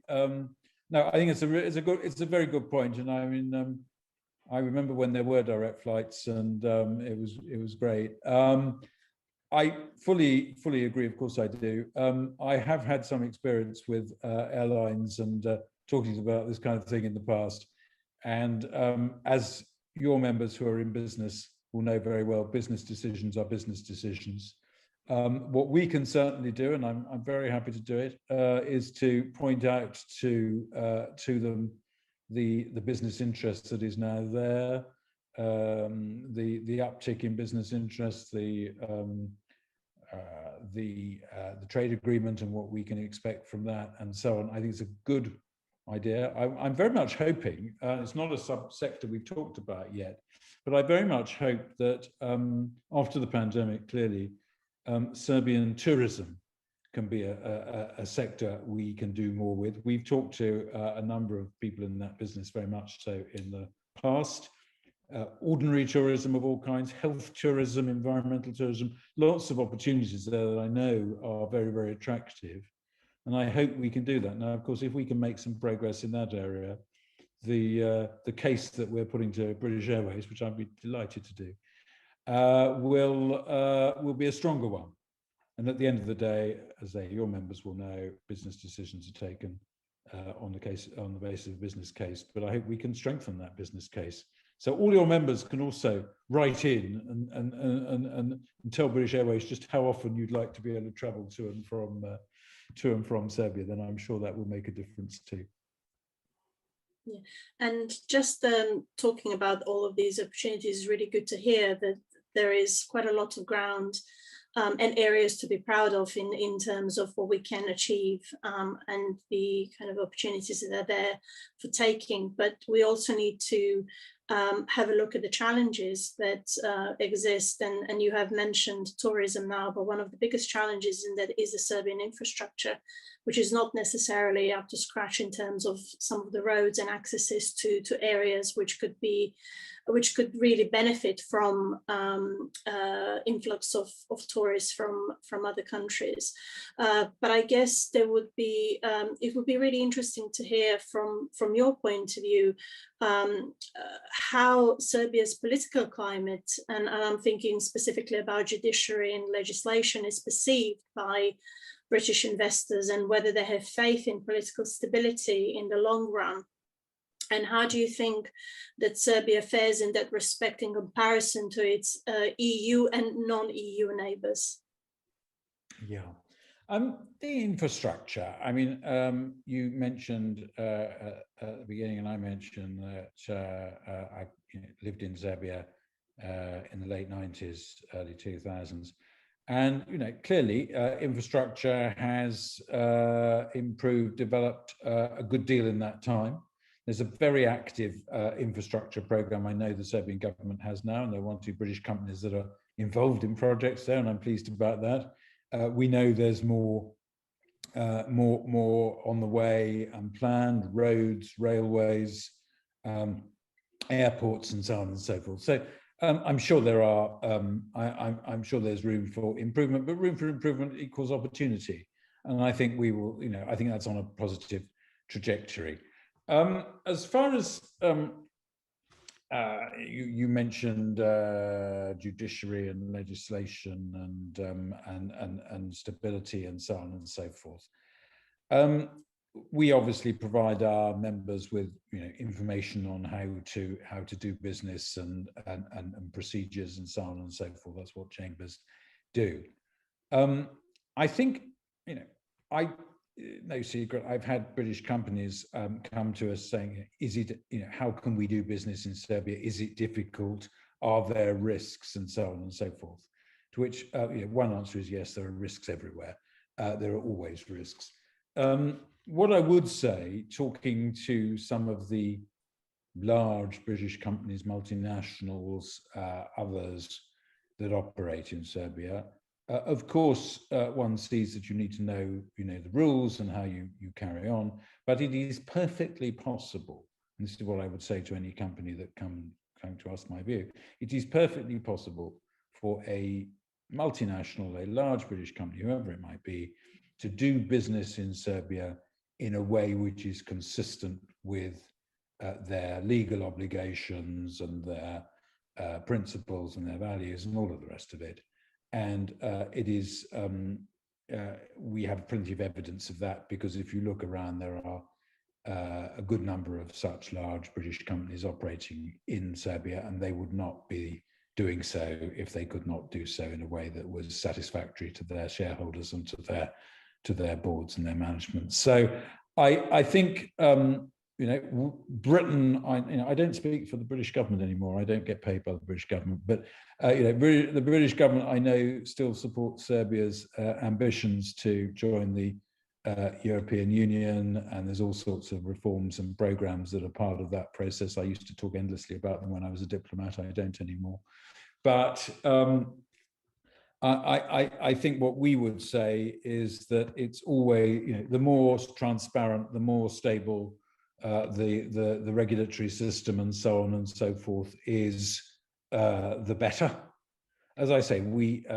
no, I think it's a very good point, and I mean, I remember when there were direct flights, and it was great. I fully agree. Of course, I do. I have had some experience with airlines and talking about this kind of thing in the past. And as your members who are in business will know very well, business decisions are business decisions. What we can certainly do, and I'm very happy to do it, is to point out to them the business interest that is now there, the uptick in business interest, the trade agreement and what we can expect from that, and so on. I think it's a good idea. I'm very much hoping, it's not a subsector we've talked about yet, but I very much hope that after the pandemic, clearly, Serbian tourism can be a sector we can do more with. We've talked to a number of people in that business very much so in the past. Ordinary tourism of all kinds, health tourism, environmental tourism, lots of opportunities there that I know are very, very attractive. And I hope we can do that. Now, of course, if we can make some progress in that area, the case that we're putting to British Airways, which I'd be delighted to do, will be a stronger one. And at the end of the day, as your members will know, business decisions are taken on the basis of a business case. But I hope we can strengthen that business case. So all your members can also write in and tell British Airways just how often you'd like to be able to travel to and from Serbia. Then I'm sure that will make a difference too. Yeah, and just talking about all of these opportunities is really good to hear that there is quite a lot of ground and areas to be proud of in terms of what we can achieve and the kind of opportunities that are there for taking. But we also need to have a look at the challenges that exist. And you have mentioned tourism now, but one of the biggest challenges in that is the Serbian infrastructure, which is not necessarily up to scratch in terms of some of the roads and accesses to areas which could really benefit from influx of tourists from other countries. But I guess it would be really interesting to hear from your point of view how Serbia's political climate, and I'm thinking specifically about judiciary and legislation, is perceived by British investors, and whether they have faith in political stability in the long run. And how do you think that Serbia fares in that respect in comparison to its EU and non-EU neighbors? Yeah, the infrastructure. I mean, you mentioned at the beginning, and I mentioned that I lived in Serbia in the late 90s, early 2000s. And, clearly infrastructure has improved, developed a good deal in that time. There's a very active infrastructure program I know the Serbian government has now, and there are one or two British companies that are involved in projects there, and I'm pleased about that. We know there's more on the way and planned: roads, railways, airports, and so on and so forth. So I'm sure there are. I'm sure there's room for improvement, but room for improvement equals opportunity, and I think we will. I think that's on a positive trajectory. As far as you mentioned judiciary and legislation and stability and so on and so forth. We obviously provide our members with information on how to do business and procedures and so on and so forth. That's what chambers do. I think no secret, I've had British companies come to us saying, is it, how can we do business in Serbia? Is it difficult? Are there risks? And so on and so forth. To which one answer is yes, there are risks everywhere. There are always risks. What I would say, talking to some of the large British companies, multinationals, others that operate in Serbia, of course, one sees that you need to know, the rules and how you carry on, but it is perfectly possible, and this is what I would say to any company that come to ask my view, it is perfectly possible for a multinational, a large British company, whoever it might be, to do business in Serbia in a way which is consistent with their legal obligations and their principles and their values and all of the rest of it. And it is, we have plenty of evidence of that, because if you look around, there are a good number of such large British companies operating in Serbia, and they would not be doing so if they could not do so in a way that was satisfactory to their shareholders and to their boards and their management. So I think you know, Britain, I don't speak for the British government anymore. I don't get paid by the British government, but you know, the British government, I know, still supports Serbia's ambitions to join the European Union, and there's all sorts of reforms and programs that are part of that process. I used to talk endlessly about them when I was a diplomat. I don't anymore. But I think what we would say is that it's always, you know, the more transparent, the more stable the regulatory system and so on and so forth is, the better. As I say, we,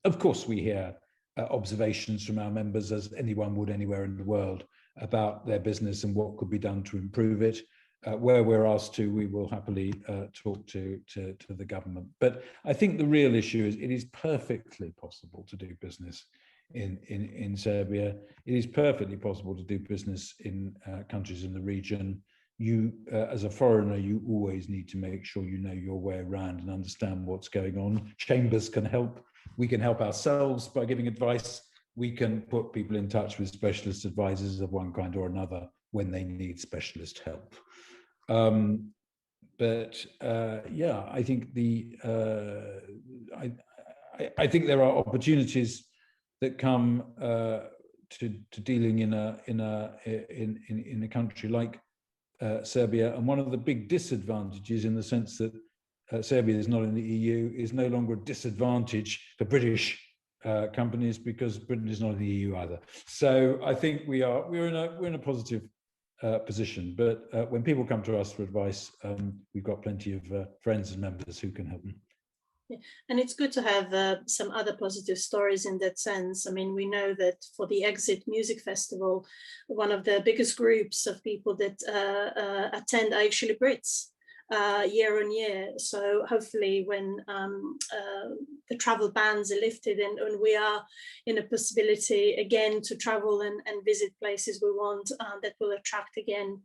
of course, we hear observations from our members, as anyone would anywhere in the world, about their business and what could be done to improve it. Where we're asked to, we will happily talk to the government. But I think the real issue is it is perfectly possible to do business in Serbia. It is perfectly possible to do business in countries in the region. You, as a foreigner, you always need to make sure you know your way around and understand what's going on. Chambers can help. We can help ourselves by giving advice. We can put people in touch with specialist advisors of one kind or another when they need specialist help. Yeah, I think I think there are opportunities that come to dealing in a country like Serbia, and one of the big disadvantages, in the sense that Serbia is not in the EU, is no longer a disadvantage for British companies, because Britain is not in the EU either. So I think we're in a positive position. But when people come to us for advice, we've got plenty of friends and members who can help them. Yeah. And it's good to have some other positive stories in that sense. I mean, we know that for the Exit Music Festival, one of the biggest groups of people that attend are actually Brits year on year. So hopefully when the travel bans are lifted and we are in a possibility again to travel and visit places we want, that will attract again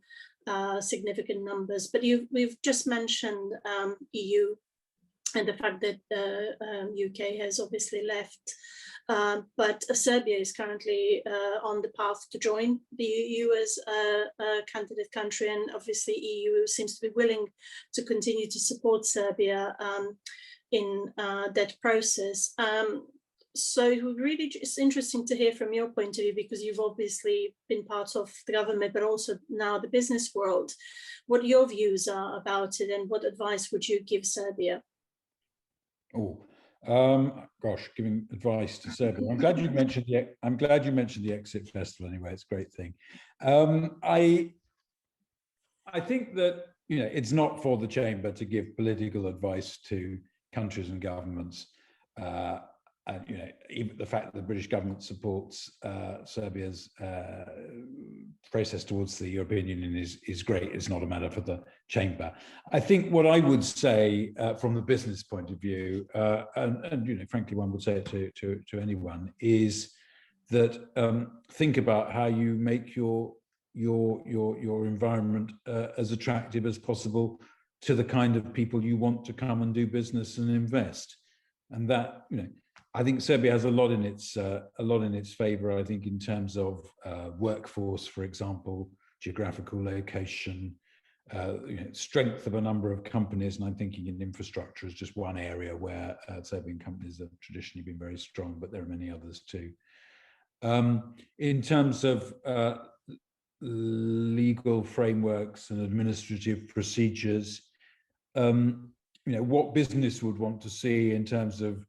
significant numbers. But we've just mentioned EU and the fact that the UK has obviously left, but Serbia is currently on the path to join the EU as a candidate country, and obviously EU seems to be willing to continue to support Serbia in that process. So it would really, it's interesting to hear from your point of view, because you've obviously been part of the government, but also now the business world, what your views are about it, and what advice would you give Serbia? Oh, gosh, giving advice to Serbia. I'm glad you mentioned the Exit Festival. Anyway, it's a great thing. I think that, you know, it's not for the chamber to give political advice to countries and governments. And, you know, even the fact that the British government supports Serbia's process towards the European Union is great. It's not a matter for the chamber. I think what I would say from the business point of view, and you know, frankly, one would say it to anyone, is that think about how you make your environment as attractive as possible to the kind of people you want to come and do business and invest, and that, you know, I think Serbia has a lot in its favour. I think in terms of workforce, for example, geographical location, you know, strength of a number of companies, and I'm thinking in infrastructure is just one area where Serbian companies have traditionally been very strong, but there are many others too. In terms of legal frameworks and administrative procedures, you know, what business would want to see in terms of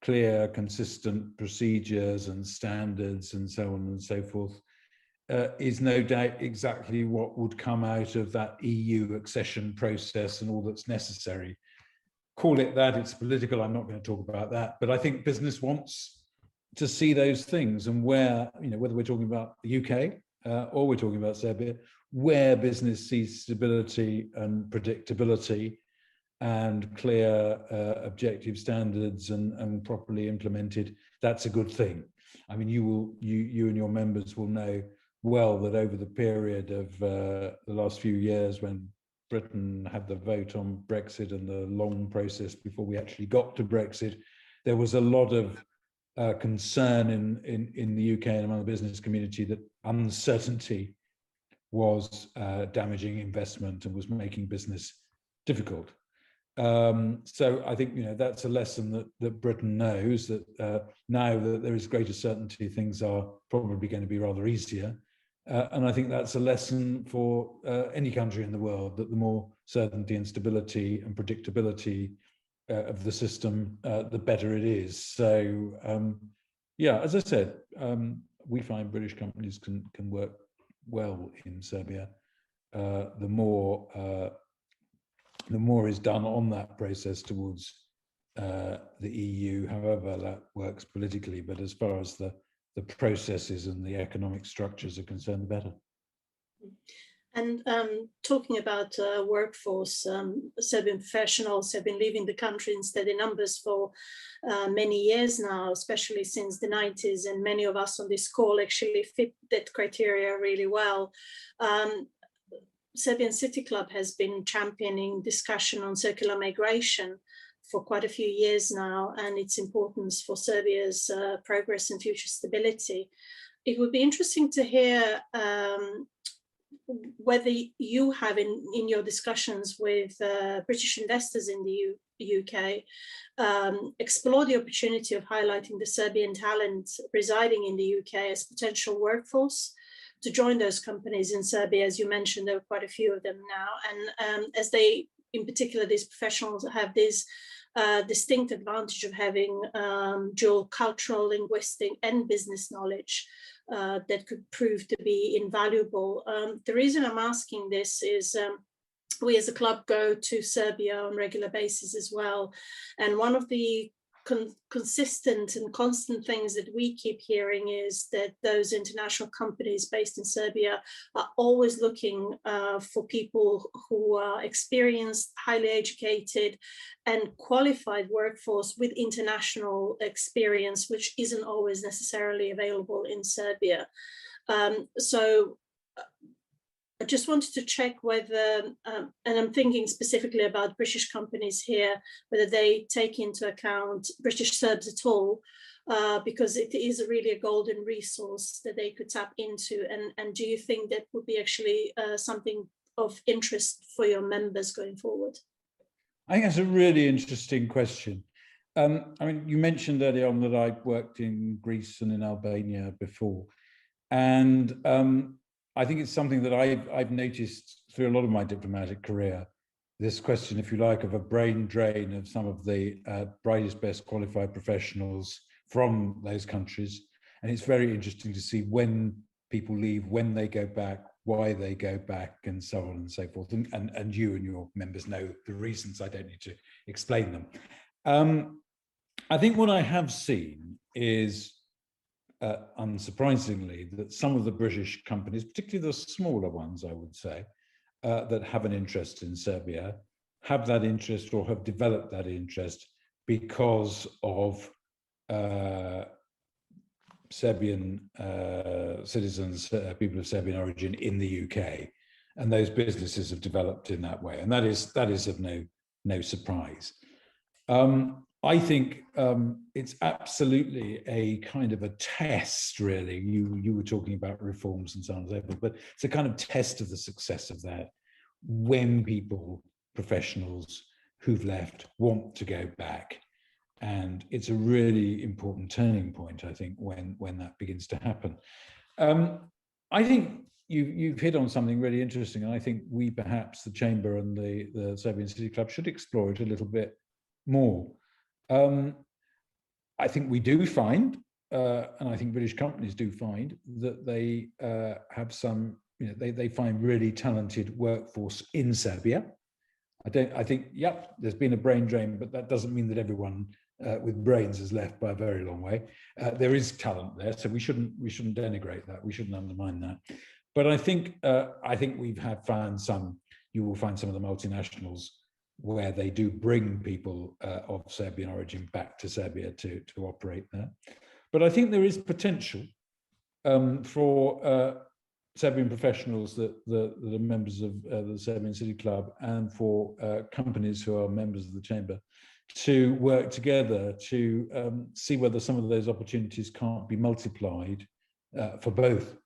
clear, consistent procedures and standards and so on and so forth, is no doubt exactly what would come out of that EU accession process and all that's necessary. Call it that, it's political, I'm not going to talk about that, but I think business wants to see those things, and where, you know, whether we're talking about the UK or we're talking about Serbia, where business sees stability and predictability and clear objective standards and properly implemented, that's a good thing. I mean, you and your members will know well that over the period of the last few years, when Britain had the vote on Brexit and the long process before we actually got to Brexit, there was a lot of concern in the UK and among the business community that uncertainty was damaging investment and was making business difficult. So I think, you know, that's a lesson that Britain knows, that now that there is greater certainty, things are probably going to be rather easier. And I think that's a lesson for any country in the world, that the more certainty and stability and predictability of the system, the better it is. So yeah, as I said, we find British companies can work well in Serbia. The more is done on that process towards the EU, however that works politically, but as far as the processes and the economic structures are concerned, the better. And talking about workforce, Serbian professionals have been leaving the country in steady numbers for many years now, especially since the 90s, and many of us on this call actually fit that criteria really well. Serbian City Club has been championing discussion on circular migration for quite a few years now, and its importance for Serbia's progress and future stability. It would be interesting to hear whether you have in your discussions with British investors in the UK explore the opportunity of highlighting the Serbian talent residing in the UK as potential workforce to join those companies in Serbia. As you mentioned, there are quite a few of them now, and as they, in particular, these professionals have this distinct advantage of having dual cultural, linguistic, and business knowledge that could prove to be invaluable. The reason I'm asking this is we as a club go to Serbia on a regular basis as well, and one of the consistent and constant things that we keep hearing is that those international companies based in Serbia are always looking for people who are experienced, highly educated, and qualified workforce with international experience, which isn't always necessarily available in Serbia. So I just wanted to check whether, and I'm thinking specifically about British companies here, whether they take into account British Serbs at all, because it is really a golden resource that they could tap into. And do you think that would be actually something of interest for your members going forward? I think that's a really interesting question. I mean, you mentioned earlier on that I worked in Greece and in Albania before, and I think it's something that I've noticed through a lot of my diplomatic career, this question, if you like, of a brain drain of some of the brightest, best qualified professionals from those countries. And it's very interesting to see when people leave, when they go back, why they go back, and so on and so forth. And you and your members know the reasons. I don't need to explain them. I think what I have seen is, unsurprisingly, that some of the British companies, particularly the smaller ones, I would say, that have an interest in Serbia, have that interest or have developed that interest because of Serbian citizens, people of Serbian origin in the UK, and those businesses have developed in that way, and that is of no surprise. I think it's absolutely a kind of a test, really. You were talking about reforms and so on and so forth, but it's a kind of test of the success of that when people, professionals who've left, want to go back. And it's a really important turning point, I think, when that begins to happen. I think you've hit on something really interesting, and I think we, perhaps the Chamber and the Serbian City Club, should explore it a little bit more. I think we do find, and I think British companies do find, that they have some, they find really talented workforce in Serbia. I think, yep, there's been a brain drain, but that doesn't mean that everyone with brains has left by a very long way. There is talent there, so we shouldn't denigrate that. We shouldn't undermine that. But I think we've found some. You will find some of the multinationals where they do bring people of Serbian origin back to Serbia to operate there. But I think there is potential for Serbian professionals that are members of the Serbian City Club, and for companies who are members of the Chamber, to work together to see whether some of those opportunities can't be multiplied for both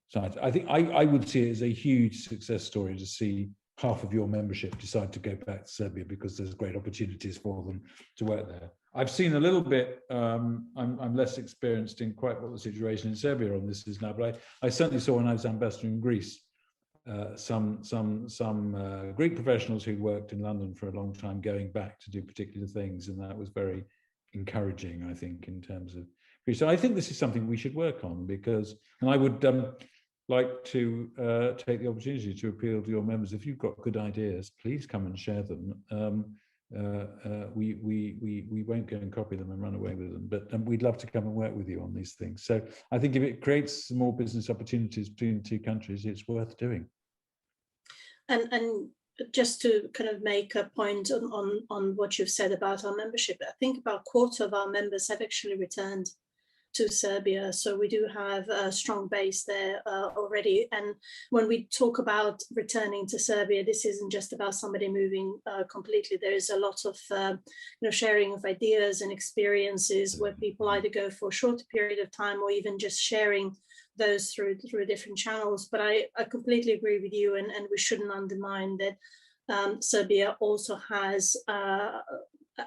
sides. I think I would see it as a huge success story to see half of your membership decide to go back to Serbia because there's great opportunities for them to work there. I've seen a little bit, I'm less experienced in quite what the situation in Serbia on this is now, but I certainly saw when I was ambassador in Greece, some Greek professionals who worked in London for a long time going back to do particular things, and that was very encouraging, I think, in terms of Greece. So I think this is something we should work on, because, and I would like to take the opportunity to appeal to your members. If you've got good ideas, please come and share them. We won't go and copy them and run away with them, but we'd love to come and work with you on these things. So I think if it creates more business opportunities between the two countries, it's worth doing. And just to kind of make a point on what you've said about our membership, I think about a quarter of our members have actually returned to Serbia. So we do have a strong base there already. And when we talk about returning to Serbia, this isn't just about somebody moving completely. There is a lot of sharing of ideas and experiences where people either go for a shorter period of time or even just sharing those through different channels. But I completely agree with you, and we shouldn't undermine that Serbia also has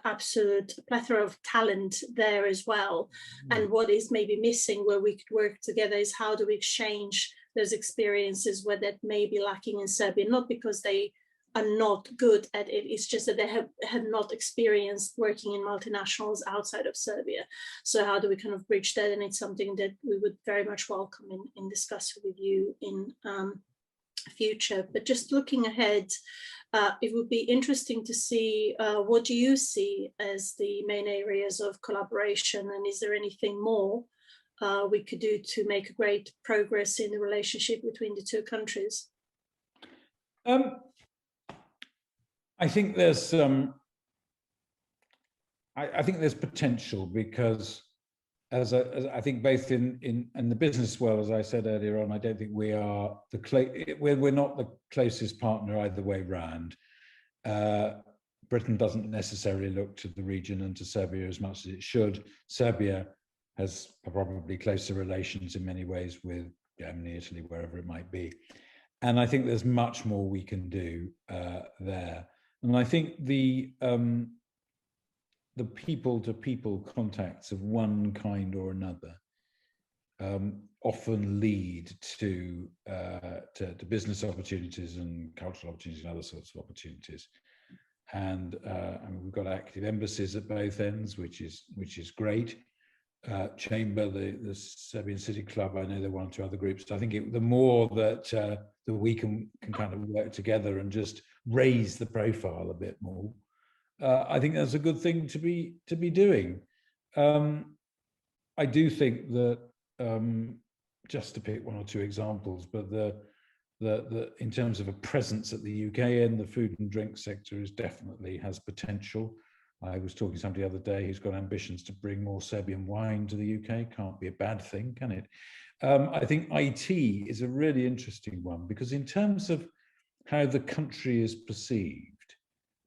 absolute plethora of talent there as well. And what is maybe missing where we could work together is how do we exchange those experiences where that may be lacking in Serbia, not because they are not good at it, it's just that they have not experienced working in multinationals outside of Serbia. So how do we kind of bridge that? And it's something that we would very much welcome in discussing with you in future. But just looking ahead, it would be interesting to see what do you see as the main areas of collaboration, and is there anything more we could do to make a great progress in the relationship between the two countries? I think there's I think there's potential, because as I think both in the business world, as I said earlier on, I don't think we are we're not the closest partner either way round. Britain doesn't necessarily look to the region and to Serbia as much as it should. Serbia has probably closer relations in many ways with Germany, Italy, wherever it might be. And I think there's much more we can do there. And I think the people-to-people contacts of one kind or another often lead to business opportunities and cultural opportunities and other sorts of opportunities. And I mean, we've got active embassies at both ends, which is great. Chamber, the Serbian City Club, I know there are one or two other groups. I think the more that we can kind of work together and just raise the profile a bit more, I think that's a good thing to be doing. I do think that, just to pick one or two examples, but the in terms of a presence at the UK end, the food and drink sector definitely has potential. I was talking to somebody the other day who's got ambitions to bring more Serbian wine to the UK. Can't be a bad thing, can it? I think IT is a really interesting one, because in terms of how the country is perceived,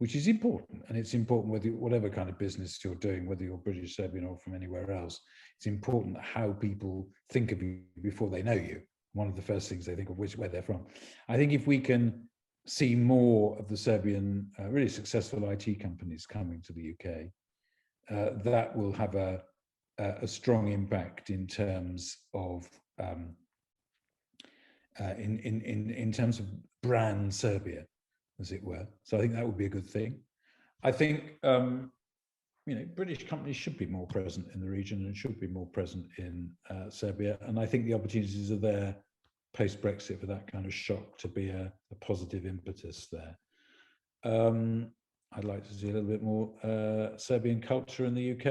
which is important, and it's important whatever kind of business you're doing, whether you're British, Serbian, or from anywhere else, it's important how people think of you before they know you. One of the first things they think of is where they're from. I think if we can see more of the Serbian really successful IT companies coming to the UK, that will have a strong impact in terms of in terms of brand Serbia, as it were. So I think that would be a good thing. I think British companies should be more present in the region and should be more present in Serbia, and I think the opportunities are there post-Brexit for that kind of shock to be a positive impetus there. I'd like to see a little bit more Serbian culture in the UK.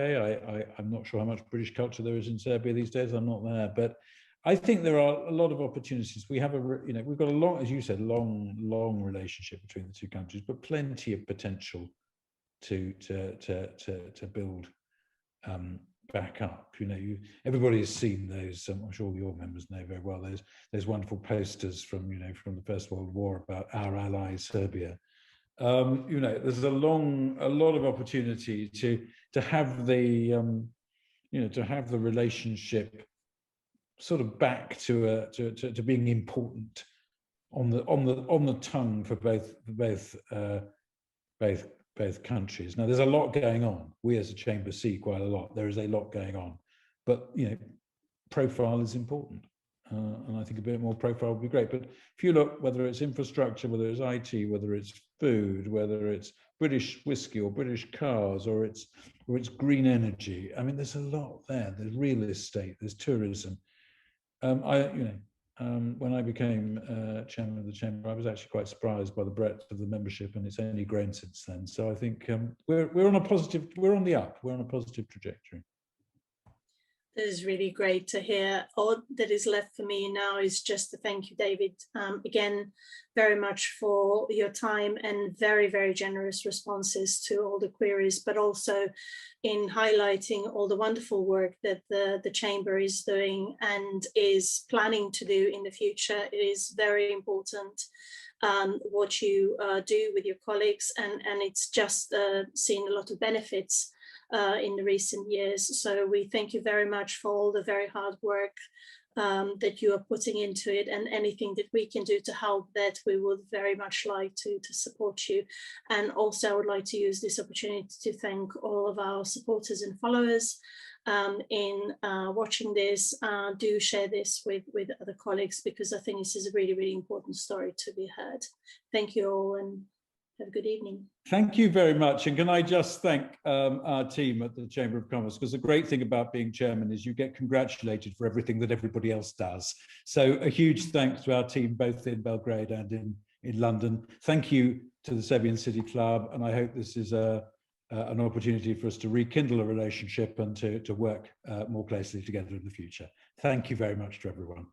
I'm not sure how much British culture there is in Serbia these days. I'm not there, but I think there are a lot of opportunities. We have we've got a long, as you said, long relationship between the two countries, but plenty of potential to build back up. Everybody has seen those. I'm sure your members know very well. Those wonderful posters from from the First World War about our ally Serbia. There's a lot of opportunity to have the to have the relationship sort of back to being important on the tongue for both countries. Now, there's a lot going on. We as a chamber see quite a lot. There is a lot going on, but profile is important, and I think a bit more profile would be great. But if you look, whether it's infrastructure, whether it's IT, whether it's food, whether it's British whiskey or British cars, or it's green energy, I mean, there's a lot there. There's real estate, there's tourism. When I became chairman of the chamber, I was actually quite surprised by the breadth of the membership, and it's only grown since then. So I think we're on the up. We're on a positive trajectory. That is really great to hear. All that is left for me now is just to thank you, David, again, very much for your time and very, very generous responses to all the queries, but also in highlighting all the wonderful work that the Chamber is doing and is planning to do in the future. It is very important what you do with your colleagues, and it's just seen a lot of benefits in the recent years. So we thank you very much for all the very hard work that you are putting into it, and anything that we can do to help that, we would very much like to support you. And also I would like to use this opportunity to thank all of our supporters and followers in watching this. Do share this with other colleagues, because I think this is a really, really important story to be heard. Thank you all, and have a good evening. Thank you very much. And can I just thank our team at the Chamber of Commerce, because the great thing about being chairman is you get congratulated for everything that everybody else does. So a huge thanks to our team, both in Belgrade and in London. Thank you to the Serbian City Club. And I hope this is an opportunity for us to rekindle a relationship and to work more closely together in the future. Thank you very much to everyone.